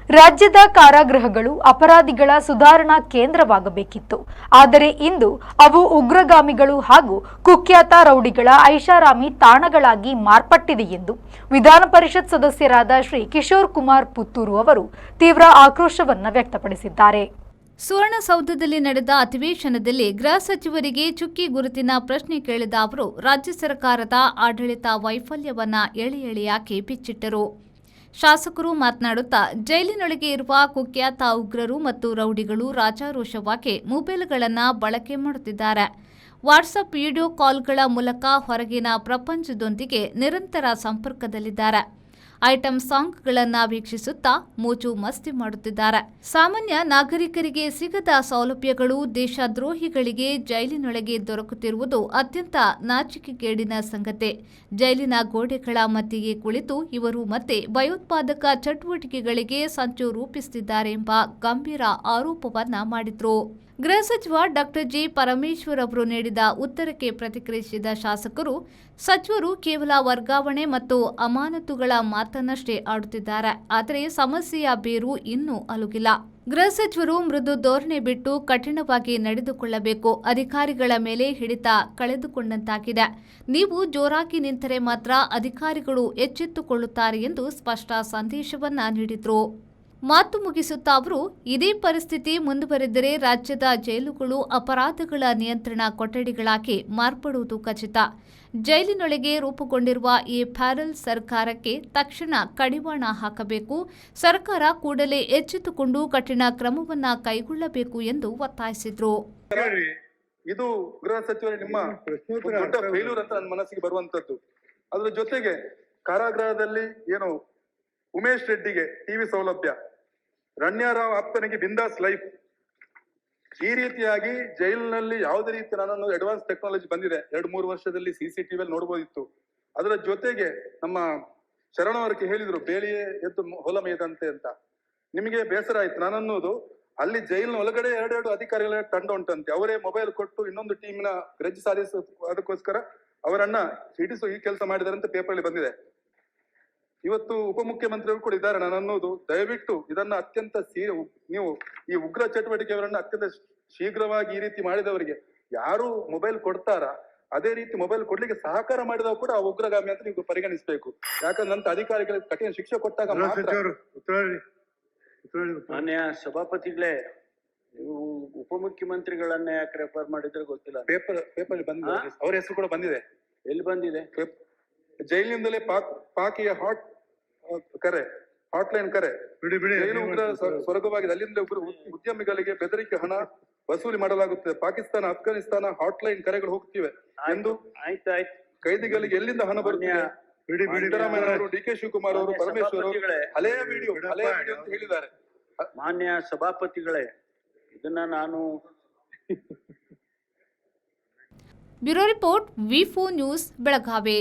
ರಾಜ್ಯದ ಕಾರಾಗೃಹಗಳು ಅಪರಾಧಿಗಳ ಸುಧಾರಣಾ ಕೇಂದ್ರವಾಗಬೇಕಿತ್ತು. ಆದರೆ ಇಂದು ಅವು ಉಗ್ರಗಾಮಿಗಳು ಹಾಗೂ ಕುಖ್ಯಾತ ರೌಡಿಗಳ ಐಷಾರಾಮಿ ತಾಣಗಳಾಗಿ ಮಾರ್ಪಟ್ಟಿದೆ ಎಂದು ವಿಧಾನ ಪರಿಷತ್ ಸದಸ್ಯರಾದ ಶ್ರೀ ಕಿಶೋರ್ ಕುಮಾರ್ ಪುತ್ತೂರು ಅವರು ತೀವ್ರ ಆಕ್ರೋಶವನ್ನು ವ್ಯಕ್ತಪಡಿಸಿದ್ದಾರೆ. ಸುವರ್ಣಸೌಧದಲ್ಲಿ ನಡೆದ ಅಧಿವೇಶನದಲ್ಲಿ ಗೃಹ ಸಚಿವರಿಗೆ ಚುಕ್ಕಿ ಗುರುತಿನ ಪ್ರಶ್ನೆ ಕೇಳಿದ ಅವರು ರಾಜ್ಯ ಸರ್ಕಾರದ ಆಡಳಿತ ವೈಫಲ್ಯವನ್ನ ಎಳೆ ಎಳೆಯಾಗಿ ಬಿಚ್ಚಿಟ್ಟರು. ಶಾಸಕರು ಮಾತನಾಡುತ್ತಾ ಜೈಲಿನೊಳಗೆ ಇರುವ ಕುಖ್ಯಾತ ಉಗ್ರರು ಮತ್ತು ರೌಡಿಗಳು ರಾಜಾರೋಷವಾಗಿ ಮೊಬೈಲ್ಗಳನ್ನು ಬಳಕೆ ಮಾಡುತ್ತಿದ್ದಾರೆ. ವಾಟ್ಸಪ್ ವಿಡಿಯೋ ಕಾಲ್ಗಳ ಮೂಲಕ ಹೊರಗಿನ ಪ್ರಪಂಚದೊಂದಿಗೆ ನಿರಂತರ ಸಂಪರ್ಕದಲ್ಲಿದ್ದಾರೆ. ಐಟಂ ಸಾಂಗ್ಗಳನ್ನು ವೀಕ್ಷಿಸುತ್ತಾ ಮೋಜು ಮಸ್ತಿ ಮಾಡುತ್ತಿದ್ದಾರೆ. ಸಾಮಾನ್ಯ ನಾಗರಿಕರಿಗೆ ಸಿಗದ ಸೌಲಭ್ಯಗಳು ದೇಶದ್ರೋಹಿಗಳಿಗೆ ಜೈಲಿನೊಳಗೆ ದೊರಕುತ್ತಿರುವುದು ಅತ್ಯಂತ ನಾಚಿಕೆಗೇಡಿನ ಸಂಗತಿ. ಜೈಲಿನ ಗೋಡೆಗಳ ಮಧ್ಯೆಯೇ ಕುಳಿತು ಇವರು ಮತ್ತೆ ಭಯೋತ್ಪಾದಕ ಚಟುವಟಿಕೆಗಳಿಗೆ ಸಂಚು ರೂಪಿಸುತ್ತಿದ್ದಾರೆ ಎಂಬ ಗಂಭೀರ ಆರೋಪವನ್ನ ಮಾಡಿದ್ರು. ಗೃಹ ಸಚಿವ ಡಾಕ್ಟರ್ ಜಿ ಪರಮೇಶ್ವರ್ ಅವರು ನೀಡಿದ ಉತ್ತರಕ್ಕೆ ಪ್ರತಿಕ್ರಿಯಿಸಿದ ಶಾಸಕರು, ಸಚಿವರು ಕೇವಲ ವರ್ಗಾವಣೆ ಮತ್ತು ಅಮಾನತುಗಳ ಮಾತನ್ನಷ್ಟೇ ಆಡುತ್ತಿದ್ದಾರೆ. ಆದರೆ ಸಮಸ್ಯೆಯ ಬೇರು ಇನ್ನೂ ಅಲುಗಿಲ್ಲ. ಗೃಹ ಸಚಿವರು ಮೃದು ಧೋರಣೆ ಬಿಟ್ಟು ಕಠಿಣವಾಗಿ ನಡೆದುಕೊಳ್ಳಬೇಕು. ಅಧಿಕಾರಿಗಳ ಮೇಲೆ ಹಿಡಿತ ಕಳೆದುಕೊಂಡಂತಾಗಿದೆ. ನೀವು ಜೋರಾಗಿ ನಿಂತರೆ ಮಾತ್ರ ಅಧಿಕಾರಿಗಳು ಎಚ್ಚೆತ್ತುಕೊಳ್ಳುತ್ತಾರೆ ಎಂದು ಸ್ಪಷ್ಟ ಸಂದೇಶವನ್ನ ನೀಡಿದ್ರು. ಮಾತು ಮುಗಿಸುತ್ತಾ ಅವರು, ಇದೇ ಪರಿಸ್ಥಿತಿ ಮುಂದುವರೆದರೆ ರಾಜ್ಯದ ಜೈಲುಗಳು ಅಪರಾಧಗಳ ನಿಯಂತ್ರಣ ಕೊಠಡಿಗಳಾಗಿ ಮಾರ್ಪಡುವುದು ಖಚಿತ. ಜೈಲಿನೊಳಗೆ ರೂಪುಗೊಂಡಿರುವ ಈ ಪ್ಯಾರಲ್ ಸರ್ಕಾರಕ್ಕೆ ತಕ್ಷಣ ಕಡಿವಾಣ ಹಾಕಬೇಕು. ಸರ್ಕಾರ ಕೂಡಲೇ ಎಚ್ಚೆತ್ತುಕೊಂಡು ಕಠಿಣ ಕ್ರಮವನ್ನ ಕೈಗೊಳ್ಳಬೇಕು ಎಂದು ಒತ್ತಾಯಿಸಿದರು. ಇದು ಗೃಹ ಸಚಿವರೇ ನಿಮ್ಮ ದೊಡ್ಡ ಫೇಲ್ಯೂರ್ ಅಂತ ನನ್ನ ಮನಸ್ಸಿಗೆ ಬರುವಂತದ್ದು. ಅದರ ಜೊತೆಗೆ ಕಾರಾಗೃಹದಲ್ಲಿ ಏನು ಉಮೇಶ್ ರೆಡ್ಡಿಗೆ ಟಿವಿ ಸೌಲಭ್ಯ, ರಣ್ಯಾರಾವ್ ಆಪ್ತನಿಗೆ ಬಿಂದಾಸ್ ಲೈಫ್, ಈ ರೀತಿಯಾಗಿ ಜೈಲಿನಲ್ಲಿ ಯಾವುದೇ ರೀತಿ ನನ್ನನ್ನು ಅಡ್ವಾನ್ಸ್ ಟೆಕ್ನಾಲಜಿ ಬಂದಿದೆ. 2-3 ವರ್ಷದಲ್ಲಿ CCTV ನೋಡಬಹುದಿತ್ತು. ಅದರ ಜೊತೆಗೆ ನಮ್ಮ ಶರಣವರಿಗೆ ಹೇಳಿದ್ರು ಬೇಲಿಯೇ ಎದ್ದು ಹೊಲ ಮೇದಂತೆ ಅಂತ. ನಿಮಗೆ ಬೇಸರ ಆಯ್ತು ನಾನನ್ನೋದು, ಅಲ್ಲಿ ಜೈಲಿನ ಒಳಗಡೆ 2 ಅಧಿಕಾರಿಗಳ ತಂಡ ಉಂಟಂತೆ. ಅವರೇ ಮೊಬೈಲ್ ಕೊಟ್ಟು ಇನ್ನೊಂದು ಟೀಮಿನ ಗ್ರಜ್ ಸಾಧಿಸೋದಕ್ಕೋಸ್ಕರ ಅವರನ್ನ ಹಿಡಿಸೋ ಈ ಕೆಲಸ ಮಾಡಿದಾರೆ ಅಂತ ಪೇಪರ್ ಬಂದಿದೆ. ಇವತ್ತು ಉಪಮುಖ್ಯಮಂತ್ರಿಗಳು ಕೂಡ ಇದ್ದಾರೆ. ನಾನು ಅನ್ನೋದು, ದಯವಿಟ್ಟು ಇದನ್ನ ಅತ್ಯಂತ ನೀವು ಈ ಉಗ್ರ ಚಟುವಟಿಕೆಯವರನ್ನ ಅತ್ಯಂತ ಶೀಘ್ರವಾಗಿ ಈ ರೀತಿ ಮಾಡಿದವರಿಗೆ ಯಾರು ಮೊಬೈಲ್ ಕೊಡ್ತಾರ ಅದೇ ರೀತಿ ಮೊಬೈಲ್ ಕೊಡ್ಲಿಕ್ಕೆ ಸಹಕಾರ ಮಾಡಿದವರು ಕೂಡ ಆ ಉಗ್ರಗಾಮಿ ಅಂತ ನೀವು ಪರಿಗಣಿಸಬೇಕು. ಯಾಕಂದ್ರೆ ಅಂತ ಅಧಿಕಾರಿಗಳಿಗೆ ಕಠಿಣ ಶಿಕ್ಷೆ ಕೊಟ್ಟಾಗ ಮಾನ್ಯ ಸಭಾಪತಿಗಳೇ, ನೀವು ಉಪಮುಖ್ಯಮಂತ್ರಿಗಳನ್ನ ಯಾಕೆ ರೆಫರ್ ಮಾಡಿದ್ರೆ ಗೊತ್ತಿಲ್ಲ. ಪೇಪರ್ ಬಂದಿದೆ, ಅವ್ರ ಹೆಸರು ಕೂಡ ಬಂದಿದೆ. ಎಲ್ಲಿ ಬಂದಿದೆ? ಜೈಲಿನಿಂದಲೇ ಪಾಕಿಯ ಹಾಟ್ಲೈನ್ ಕರೆ ಜೈಲು ಉಗ್ರ ಸ್ವರ್ಗವಾಗಿದೆ. ಅಲ್ಲಿಂದ ಉದ್ಯಮಿಗಳಿಗೆ ಬೆದರಿಕೆ ಹಣ ವಸೂಲಿ ಮಾಡಲಾಗುತ್ತದೆ. ಪಾಕಿಸ್ತಾನ, ಅಫ್ಘಾನಿಸ್ತಾನ ಹಾಟ್ಲೈನ್ ಕರೆಗಳು ಹೋಗ್ತಿವೆ ಎಂದು. ಆಯ್ತಾಯ್ತು. ಕೈದಿಗಳಿಗೆ ಎಲ್ಲಿಂದ ಹಣ ಬರುತ್ತಿದೆ? ಸಿದ್ದರಾಮಯ್ಯ ಅವರು, DK ಶಿವಕುಮಾರ್ ಅವರು, ಪರಮೇಶ್ವರ್ ಅವರು ಹಳೆಯ ವಿಡಿಯೋ ಅಂತ ಹೇಳಿದ್ದಾರೆ. ಮಾನ್ಯ ಸಭಾಪತಿಗಳೇ, ಇದನ್ನ ನಾನು bureau report V4 news Belagavi.